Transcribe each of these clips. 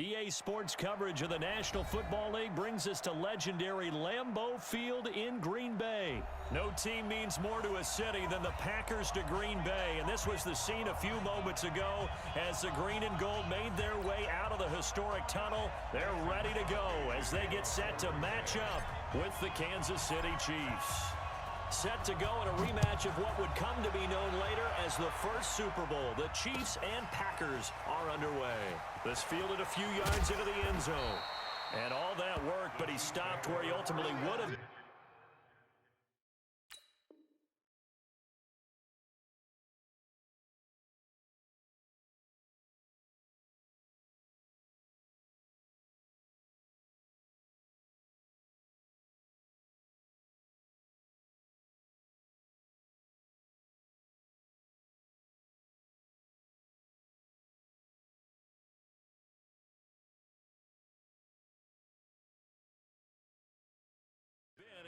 EA Sports coverage of the National Football League brings us to legendary Lambeau Field in Green Bay. No team means more to a city than the Packers to Green Bay, and this was the scene a few moments ago as the green and gold made their way out of the historic tunnel. They're ready to go as they get set to match up with the Kansas City Chiefs. Set to go in a rematch of what would come to be known later as the first Super Bowl. The Chiefs and Packers are underway. This fielded a few yards into the end zone. And all that work, but he stopped where he ultimately would have.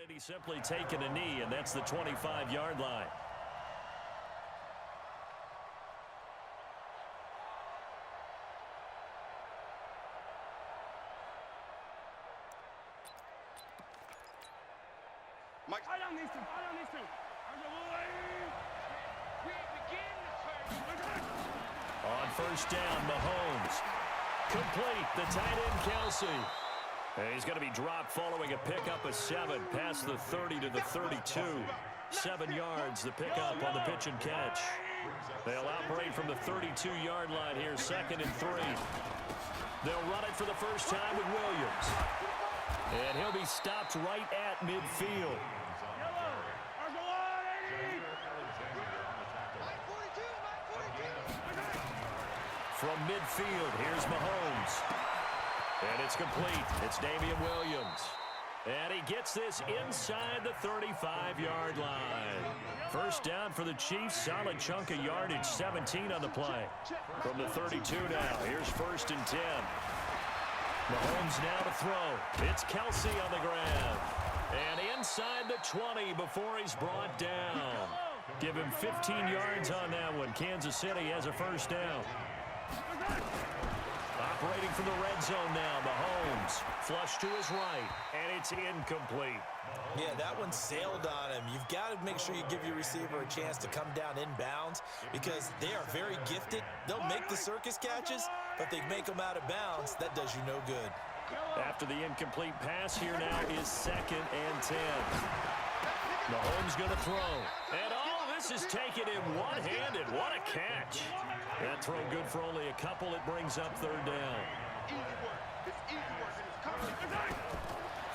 And he's simply taken a knee, and that's the 25-yard line. Mike, I don't need to. On first down, Mahomes. Complete, the tight end, Kelsey. He's going to be dropped following a pickup of 7 past the 30 to the 32. 7 yards, the pickup on the pitch and catch. They'll operate from the 32-yard line here, 2nd and 3. They'll run it for the first time with Williams. And he'll be stopped right at midfield. From midfield, here's Mahomes. And it's complete. It's Damian Williams. And he gets this inside the 35-yard line. First down for the Chiefs. Solid chunk of yardage, 17 on the play. From the 32 now, here's 1st and 10. Mahomes now to throw. It's Kelsey on the ground. And inside the 20 before he's brought down. Give him 15 yards on that one. Kansas City has a first down. Operating from the red zone now, Mahomes. Flush to his right, and it's incomplete. Yeah, that one sailed on him. You've got to make sure you give your receiver a chance to come down inbounds because they are very gifted. They'll make the circus catches, but they make them out of bounds. That does you no good. After the incomplete pass, here now is 2nd and 10. Mahomes going to throw. And all this is taken in one-handed. What a catch. That throw good for only a couple. It brings up 3rd down.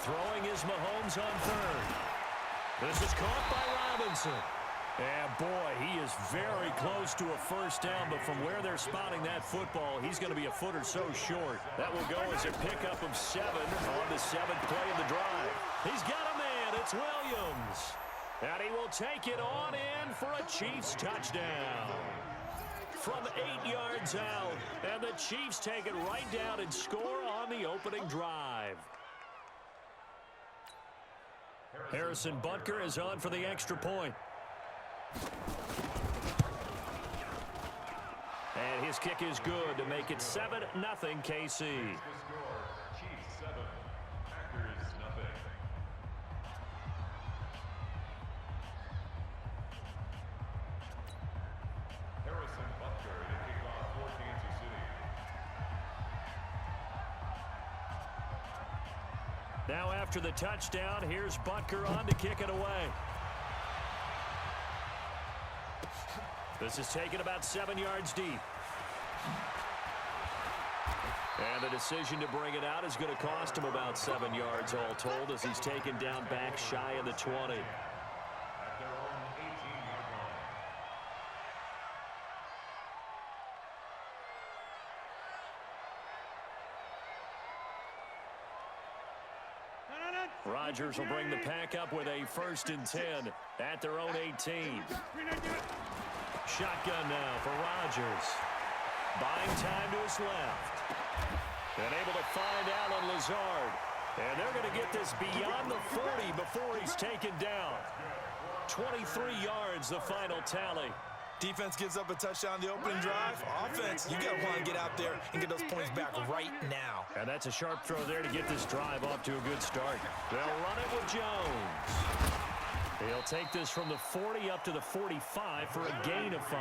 Throwing is Mahomes on 3rd. This is caught by Robinson. And boy, he is very close to a first down, but from where they're spotting that football, he's going to be a foot or so short. That will go as a pickup of 7 on the 7th play of the drive. He's got a man. It's Williams. And he will take it on in for a Chiefs touchdown. From 8 yards out, and the Chiefs take it right down and score on the opening drive. Harrison Butker is on for the extra point. And his kick is good to make it 7-0 KC. Now after the touchdown, here's Butker on to kick it away. This is taken about 7 yards deep. And the decision to bring it out is going to cost him about 7 yards all told as he's taken down back shy of the 20. Rodgers will bring the pack up with a 1st and 10 at their own 18. Shotgun now for Rodgers. Buying time to his left. And able to find Allen Lazard. And they're going to get this beyond the 40 before he's taken down. 23 yards, the final tally. Defense gives up a touchdown on the opening drive. Offense, you got to want to get out there and get those points back right now. And that's a sharp throw there to get this drive off to a good start. They'll run it with Jones. He'll take this from the 40 up to the 45 for a gain of 5.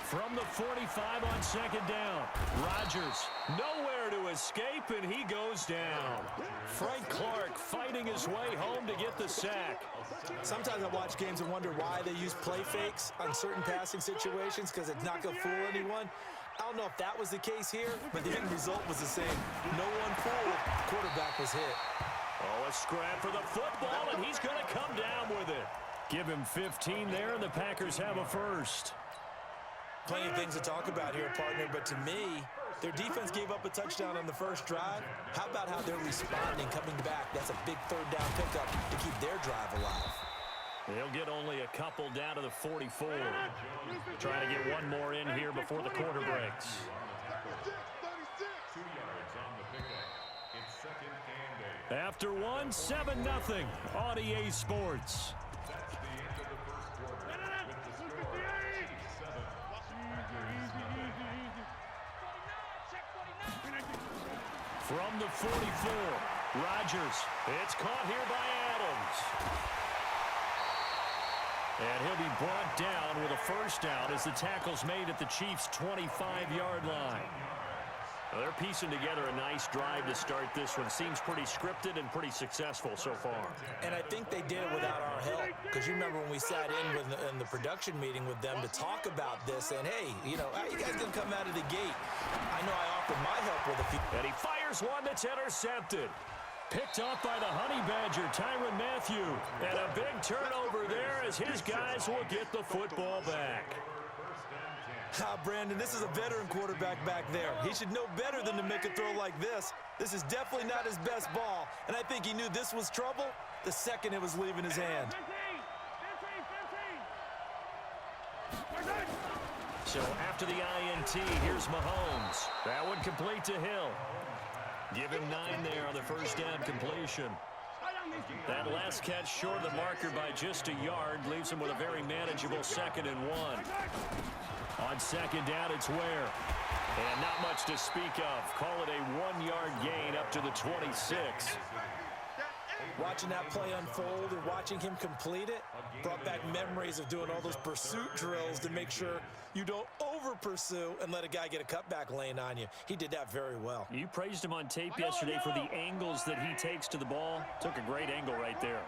From the 45 on second down, Rodgers nowhere to escape, and he goes down. Frank Clark fighting his way home to get the sack. Sometimes I watch games and wonder why they use play fakes on certain passing situations, because it's not going to fool anyone. I don't know if that was the case here, but the end result was the same. No one fooled. Quarterback was hit. Oh, a scrap for the football, and he's going to come down with it. Give him 15 there, and the Packers have a first. Plenty of things to talk about here, partner, but to me, their defense gave up a touchdown on the first drive. How about how they're responding, coming back? That's a big third down pickup to keep their drive alive. They'll get only a couple down to the 44. Trying to get one more in here before the quarter breaks. After one, 7-0 on EA Sports. From the 44, Rodgers. It's caught here by Adams. And he'll be brought down with a first down as the tackle's made at the Chiefs' 25-yard line. Now they're piecing together a nice drive to start this one. Seems pretty scripted and pretty successful so far. And I think they did it without our help. Because you remember when we sat in the production meeting with them to talk about this, and hey, you know, how you guys going to come out of the gate? I know I offered my help with a few. And he fires one that's intercepted. Picked off by the Honey Badger, Tyrann Mathieu. And a big turnover there as his guys will get the football back. Brandon, this is a veteran quarterback back there. He should know better than to make a throw like this. This is definitely not his best ball, and I think he knew this was trouble the second it was leaving his hand. So after the INT, here's Mahomes. That one complete to Hill. Give him 9 there on the first down completion. That last catch short of the marker by just a yard leaves him with a very manageable 2nd and 1. On second down, it's Ware. And not much to speak of. Call it a 1-yard gain up to the 26. Watching that play unfold and watching him complete it brought back memories of doing all those pursuit drills to make sure you don't over-pursue and let a guy get a cutback lane on you. He did that very well. You praised him on tape yesterday for the angles that he takes to the ball. Took a great angle right there.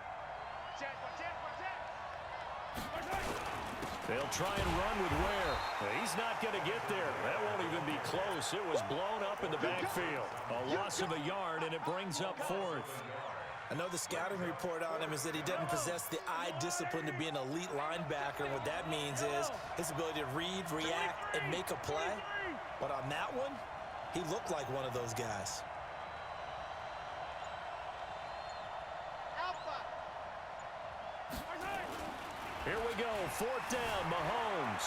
They'll try and run with Ware. He's not going to get there. That won't even be close. It was blown up in the backfield. A loss of a yard, and it brings up 4th. I know the scouting report on him is that he doesn't possess the eye discipline to be an elite linebacker. And what that means is his ability to read, react, and make a play. But on that one, he looked like one of those guys. Here we go, 4th down, Mahomes.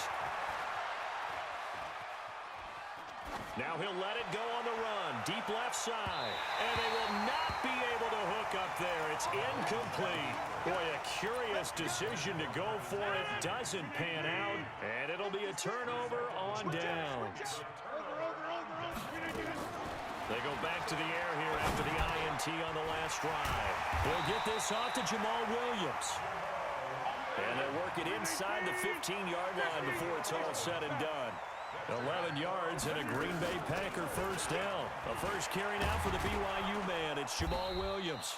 Now he'll let it go on the run, deep left side. And they will not be able to hook up there. It's incomplete. Boy, a curious decision to go for it. Doesn't pan out, and it'll be a turnover on downs. They go back to the air here after the INT on the last drive. They'll get this off to Jamal Williams. And they'll work it inside the 15-yard line before it's all said and done. 11 yards and a Green Bay Packer first down. A first carry now for the BYU man. It's Jamal Williams.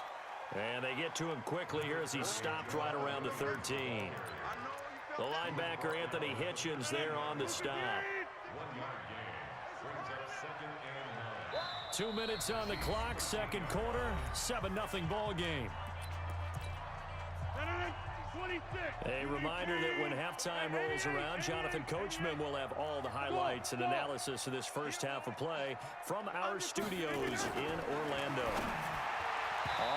And they get to him quickly here as he's stopped right around the 13. The linebacker, Anthony Hitchens, there on the stop. 2 minutes on the clock, second quarter, 7-0 ball game. A reminder that when halftime rolls around, Jonathan Coachman will have all the highlights and analysis of this first half of play from our studios in Orlando.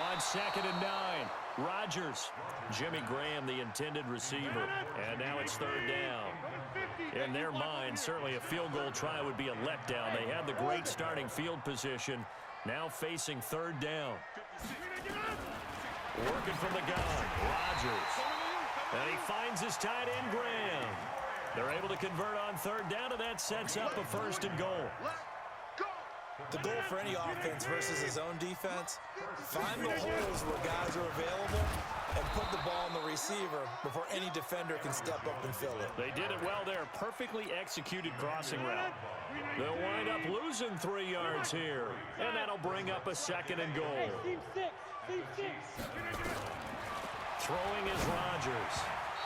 On 2nd and 9, Rodgers. Jimmy Graham, the intended receiver. And now it's 3rd down. In their mind, certainly a field goal try would be a letdown. They had the great starting field position, now facing 3rd down. Working from the gun, Rodgers. And he finds his tight end, Graham. They're able to convert on third down, and that sets up a 1st and goal. The goal for any offense versus his own defense, find the holes where guys are available and put the ball on the receiver before any defender can step up and fill it. They did it well there. Perfectly executed crossing route. They'll wind up losing 3 yards here, and that'll bring up a 2nd and goal. Throwing is Rodgers,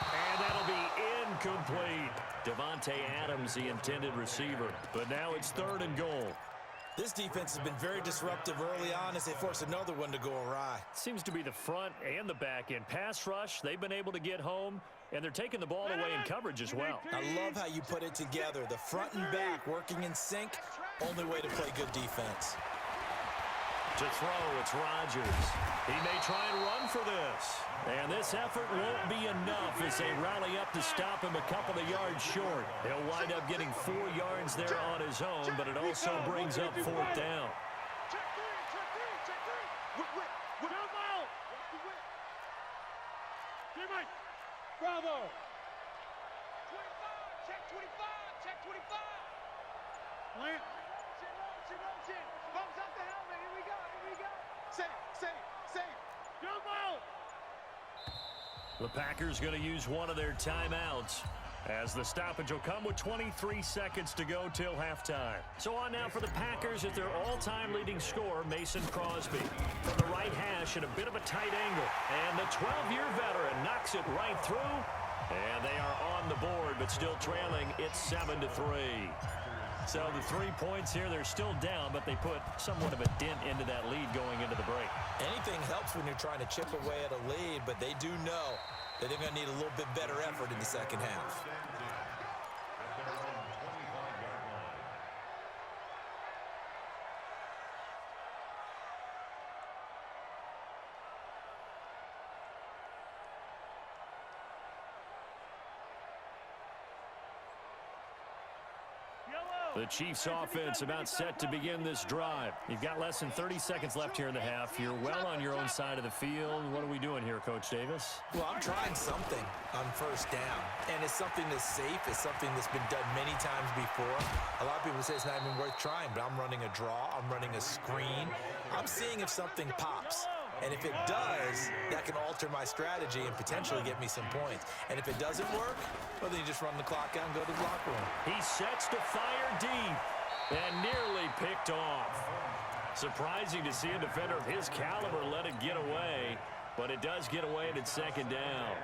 and that'll be incomplete. Devontae Adams, the intended receiver, but now it's 3rd and goal. This defense has been very disruptive early on as they force another one to go awry. Seems to be the front and the back end. Pass rush, they've been able to get home, and they're taking the ball away in coverage as well. I love how you put it together. The front and back working in sync, only way to play good defense. To throw, it's Rodgers. He may try and run for this. And this effort won't be enough as they rally up to stop him a couple of yards short. He'll wind up getting 4 yards there on his own, but it also brings up 4th down. Bravo. 25, check 25. Plant. Motion. Bumps up the helmet. Here we go. Safe. Jump out. The Packers going to use one of their timeouts as the stoppage will come with 23 seconds to go till halftime. So on now for the Packers at their all-time leading scorer, Mason Crosby. From the right hash at a bit of a tight angle. And the 12-year veteran knocks it right through. And they are on the board, but still trailing. It's 7-3. So the 3 points here, they're still down, but they put somewhat of a dent into that lead going into the break. Anything helps when you're trying to chip away at a lead, but they do know that they're going to need a little bit better effort in the second half. The Chiefs offense about set to begin this drive. You've got less than 30 seconds left here in the half. You're well on your own side of the field. What are we doing here, Coach Davis? Well, I'm trying something on 1st down, and it's something that's safe. It's something that's been done many times before. A lot of people say it's not even worth trying, but I'm running a draw. I'm running a screen. I'm seeing if something pops. And if it does, that can alter my strategy and potentially get me some points. And if it doesn't work, well, then you just run the clock out and go to the locker room. He sets to fire deep and nearly picked off. Surprising to see a defender of his caliber let it get away, but it does get away and it's 2nd down.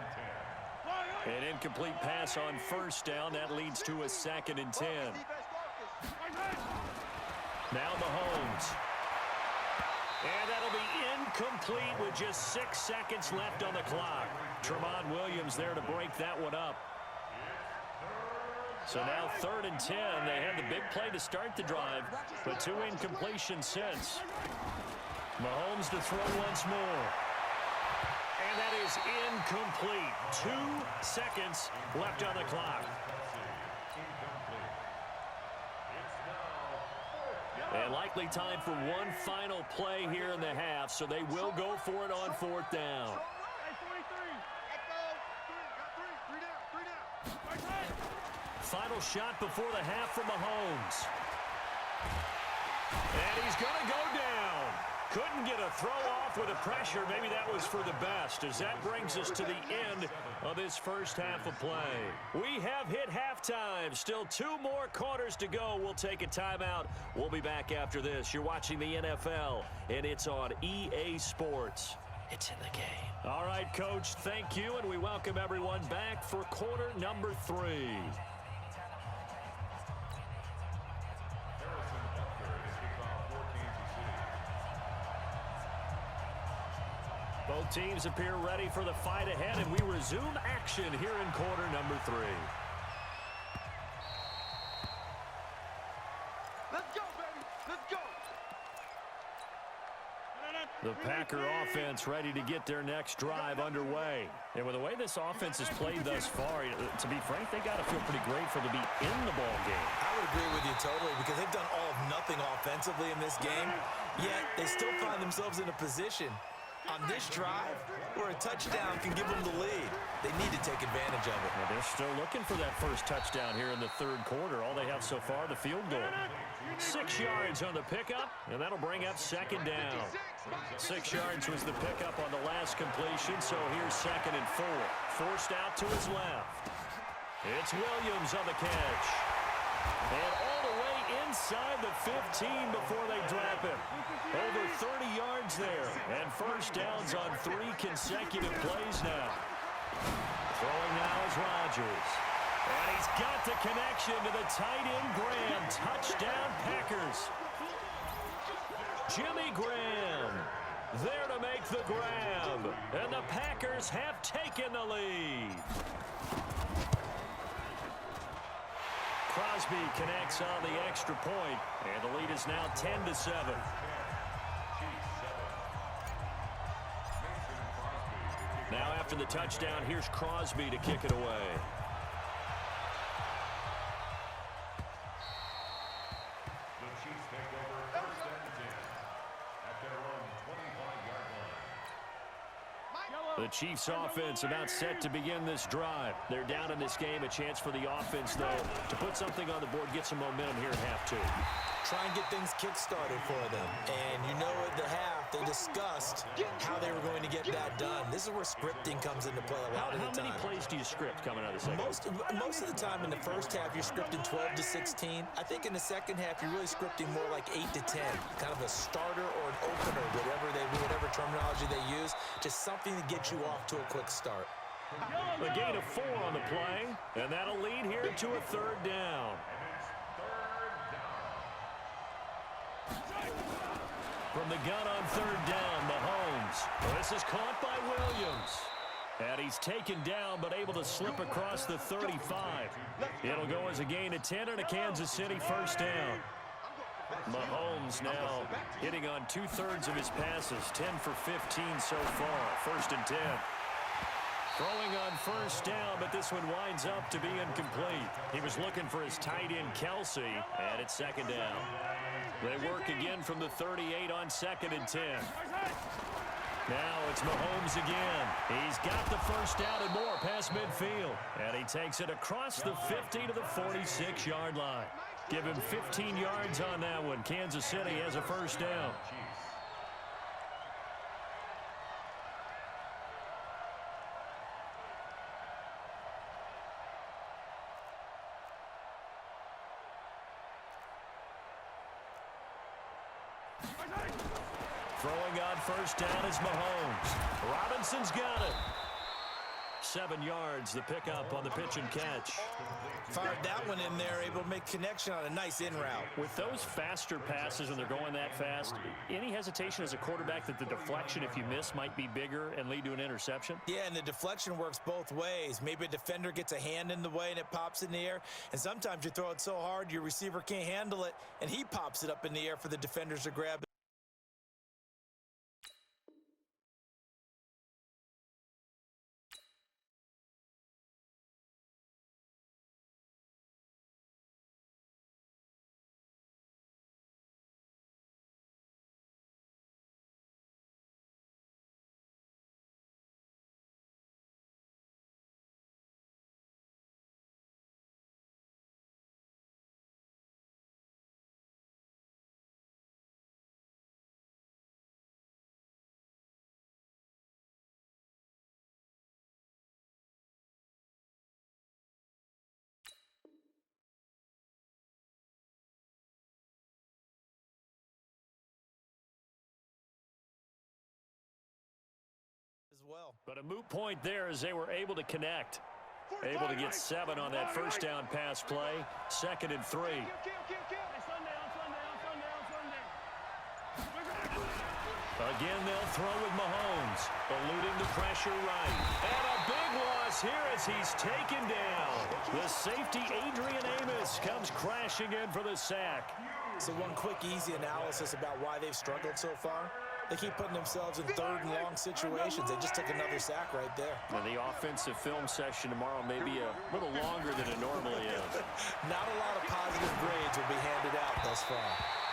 An incomplete pass on 1st down. That leads to a 2nd and 10. Now Mahomes. And that'll be incomplete with just 6 seconds left on the clock. Tremont Williams there to break that one up. So now 3rd and 10. They had the big play to start the drive, but 2 incompletions since. Mahomes to throw once more. And that is incomplete. 2 seconds left on the clock. And likely time for one final play here in the half, so they will go for it on 4th down. Final shot before the half from Mahomes. And he's going to go down. Couldn't get a throw off with the pressure. Maybe that was for the best, as that brings us to the end of this first half of play. We have hit halftime. Still 2 more quarters to go. We'll take a timeout. We'll be back after this. You're watching the NFL, and it's on EA Sports. It's in the game. All right, Coach, thank you, and we welcome everyone back for quarter number 3. Both teams appear ready for the fight ahead, and we resume action here in quarter number 3. Let's go, baby. Let's go. The Packer offense ready to get their next drive underway. And with the way this offense has played thus far, to be frank, they got to feel pretty grateful to be in the ball game. I would agree with you totally, because they've done all of nothing offensively in this game, yet they still find themselves in a position on this drive where a touchdown can give them the lead. They need to take advantage of it. Well, they're still looking for that first touchdown here in the third quarter. All they have so far, the field goal. 6 yards on the pickup, and that'll bring up second down. 6 yards was the pickup on the last completion, so here's 2nd and 4. Forced out to his left. It's Williams on the catch. And all the way inside the 15 before they drop him. Over 30 yards there. And first downs on 3 consecutive plays now. Throwing now is Rodgers. And he's got the connection to the tight end Graham. Touchdown Packers. Jimmy Graham there to make the grab. And the Packers have taken the lead. Crosby connects on the extra point, and the lead is now 10-7. Now after the touchdown, here's Crosby to kick it away. The Chiefs offense about set to begin this drive. They're down in this game. A chance for the offense, though, to put something on the board, get some momentum here at half 2. Try and get things kick-started for them. And you know at the half, they discussed how they were going to get that done. This is where scripting comes into play a lot of the time. How many plays do you script coming out of the second? Most of the time in the first half, you're scripting 12 to 16. I think in the second half, you're really scripting more like 8 to 10. Kind of a starter or an opener, whatever terminology they use. Just something to get you off to a quick start. A gain of 4 on the play, and that'll lead here to a 3rd down. From the gun on 3rd down, Mahomes. This is caught by Williams. And he's taken down, but able to slip across the 35. It'll go as a gain of 10 and a Kansas City first down. Mahomes now hitting on 2/3 of his passes, 10 for 15 so far. 1st and 10. Throwing on first down, but this one winds up to be incomplete. He was looking for his tight end, Kelsey, and it's 2nd down. They work again from the 38 on 2nd and 10. Now it's Mahomes again. He's got the first down and more past midfield. And he takes it across the 50 to the 46-yard line. Give him 15 yards on that one. Kansas City has a first down. Throwing on first down is Mahomes. Robinson's got it. 7 yards, the pickup on the pitch and catch. Fired that one in there, able to make connection on a nice in route. With those faster passes when they're going that fast, any hesitation as a quarterback that the deflection, if you miss, might be bigger and lead to an interception? Yeah, and the deflection works both ways. Maybe a defender gets a hand in the way and it pops in the air. And sometimes you throw it so hard your receiver can't handle it, and he pops it up in the air for the defenders to grab. Well. But a moot point there as they were able to connect. Able to get 7 on that first down pass play. 2nd and 3. Again, they'll throw with Mahomes. Eluding the pressure right. And a big loss here as he's taken down. The safety, Adrian Amos, comes crashing in for the sack. So one quick, easy analysis about why they've struggled so far. They keep putting themselves in 3rd and long situations. They just took another sack right there. And the offensive film session tomorrow may be a little longer than it normally is. Not a lot of positive grades will be handed out thus far.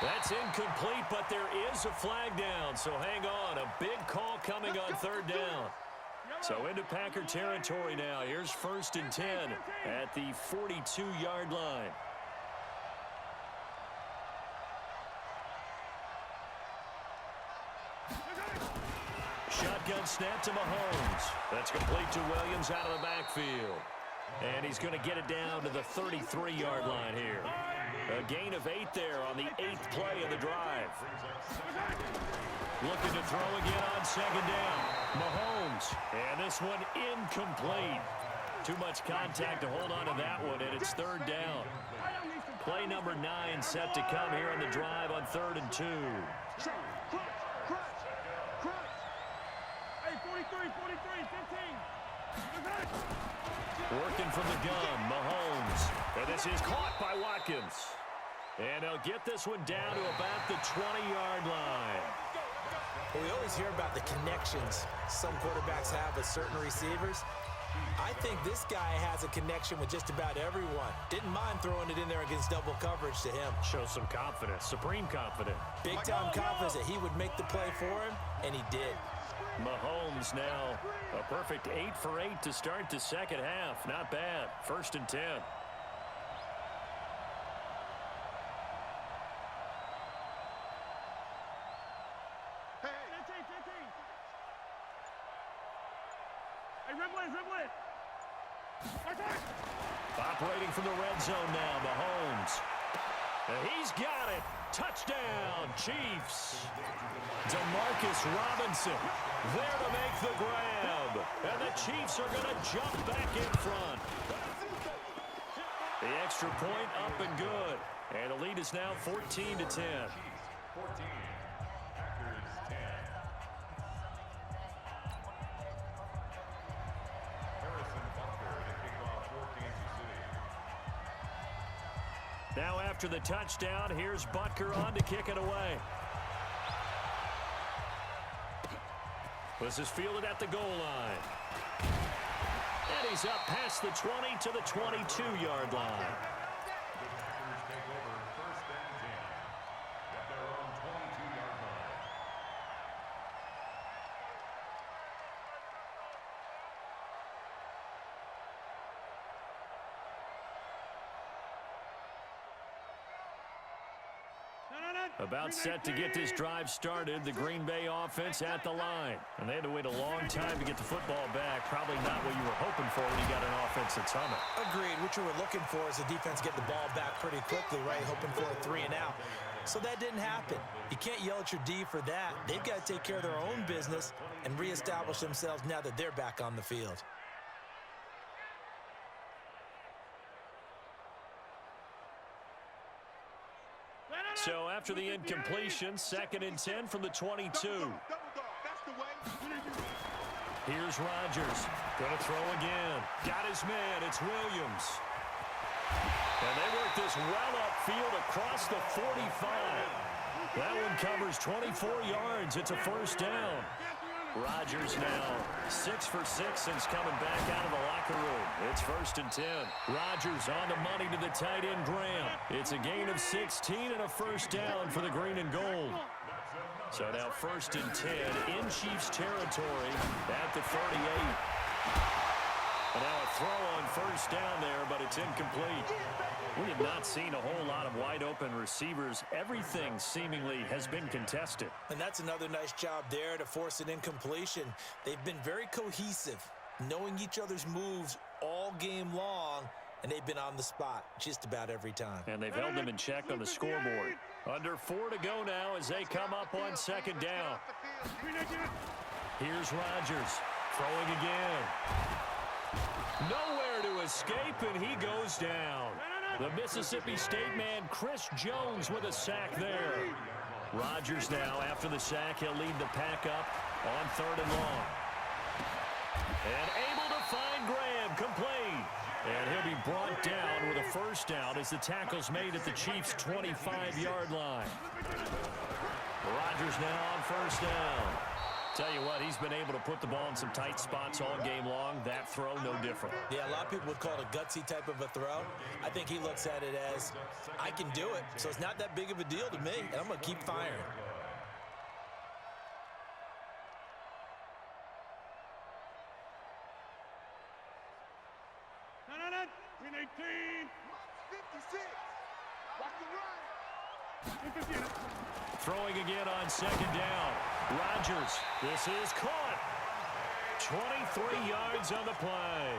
That's incomplete, but there is a flag down, so hang on. A big call coming on third down. So into Packer territory now. Here's 1st and 10 at the 42-yard line. Shotgun snap to Mahomes. That's complete to Williams out of the backfield. And he's going to get it down to the 33-yard line here. A gain of 8 there on the 8th play of the drive. Looking to throw again on 2nd down. Mahomes. And this one incomplete. Too much contact to hold on to that one, and it's 3rd down. Play number 9 set to come here on the drive on 3rd and 2. Working from the gun, Mahomes. And this is caught by Watkins. And they'll get this one down to about the 20-yard line. Well, we always hear about the connections some quarterbacks have with certain receivers. I think this guy has a connection with just about everyone. Didn't mind throwing it in there against double coverage to him. Shows some confidence, supreme confidence. Big-time confidence that he would make the play for him, and he did. Mahomes now a perfect 8 for 8 to start the second half. Not bad. 1st and 10. Operating from the red zone now, Mahomes. And he's got it. Touchdown, Chiefs. Demarcus Robinson there to make the grab. And the Chiefs are going to jump back in front. The extra point up and good. And the lead is now 14-10. Now after the touchdown, here's Butker on to kick it away. This is fielded at the goal line. And he's up past the 20 to the 22-yard line. About set to get this drive started, the Green Bay offense at the line. And they had to wait a long time to get the football back. Probably not what you were hoping for when you got an offense that's humming. Agreed. What you were looking for is the defense get the ball back pretty quickly, right? Hoping for a 3 and out. So that didn't happen. You can't yell at your D for that. They've got to take care of their own business and reestablish themselves now that they're back on the field. So after the incompletion, 2nd and 10 from the 22. Here's Rodgers. Going to throw again. Got his man. It's Williams. And they work this well upfield across the 45. That one covers 24 yards. It's a 1st down. Rodgers now 6 for 6 since coming back out of the locker room. It's 1st and 10. Rodgers on the money to the tight end, Graham. It's a gain of 16 and a 1st down for the green and gold. So now 1st and 10 in Chiefs territory at the 38. And now a throw on 1st down there, but it's incomplete. We have not seen a whole lot of wide-open receivers. Everything seemingly has been contested. And that's another nice job there to force an incompletion. They've been very cohesive, knowing each other's moves all game long, and they've been on the spot just about every time. And they've held them in check on the scoreboard. Under 4 to go now as they come up on 2nd down. Here's Rodgers throwing again. Nowhere to escape, and he goes down. The Mississippi State man, Chris Jones, with a sack there. Rodgers now, after the sack, he'll lead the pack up on 3rd and long. And able to find Graham, complete. And he'll be brought down with a 1st down as the tackle's made at the Chiefs' 25-yard line. Rodgers now on 1st down. Tell you what, he's been able to put the ball in some tight spots all game long. That throw, no different. Yeah, a lot of people would call it a gutsy type of a throw. I think he looks at it as, I can do it, so it's not that big of a deal to me, and I'm going to keep firing. Win 18. 56. Watch the run. Throwing again on second down. Rodgers, this is caught. 23 yards on the play.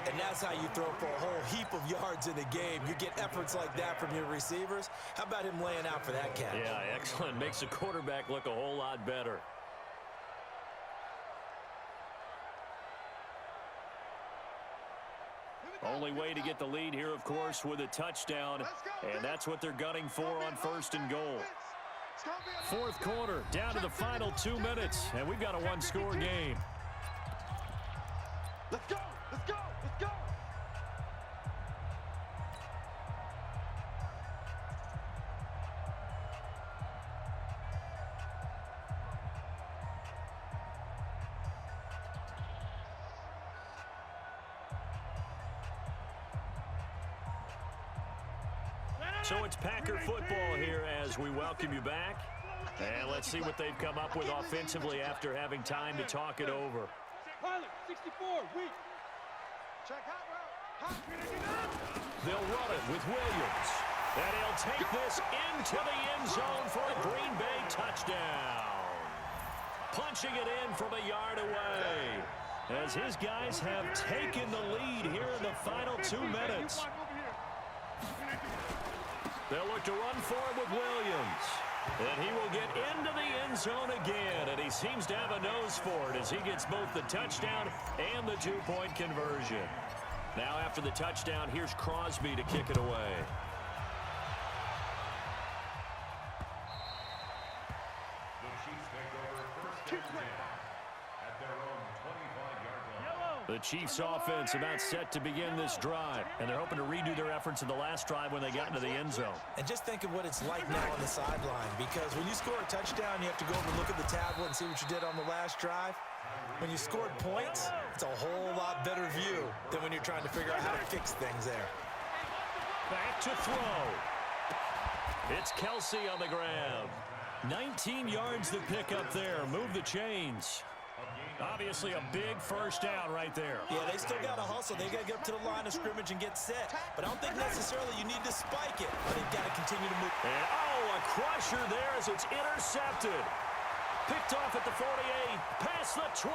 And that's how you throw for a whole heap of yards in the game. You get efforts like that from your receivers. How about him laying out for that catch? Yeah, excellent. Makes the quarterback look a whole lot better. Only way to get the lead here, of course, with a touchdown. And that's what they're gunning for on first and goal. Fourth quarter, down to the final 2 minutes. And we've got a one-score game. Let's go. Let's go. Let's go. So it's Packer football here as we welcome you back. And let's see what they've come up with offensively after having time to talk it over. Pilot, 64, weak. Check hot route. They'll run it with Williams. And he'll take this into the end zone for a Green Bay touchdown. Punching it in from a yard away. As his guys have taken the lead here in the final 2 minutes. They'll look to run for it with Williams. And he will get into the end zone again. And he seems to have a nose for it as he gets both the touchdown and the two-point conversion. Now after the touchdown, here's Crosby to kick it away. The Chiefs offense about set to begin this drive, and they're hoping to redo their efforts in the last drive when they got into the end zone. And just think of what it's like now on the sideline, because when you score a touchdown, you have to go over and look at the tablet and see what you did on the last drive. When you scored points, it's a whole lot better view than when you're trying to figure out how to fix things there. Back to throw. It's Kelsey on the grab. 19 yards to pick up there. Move the chains. Obviously a big first down right there. Yeah, they still got to hustle. They got to get up to the line of scrimmage and get set. But I don't think necessarily you need to spike it. But they've got to continue to move. And, a crusher there as it's intercepted. Picked off at the 48, past the 20.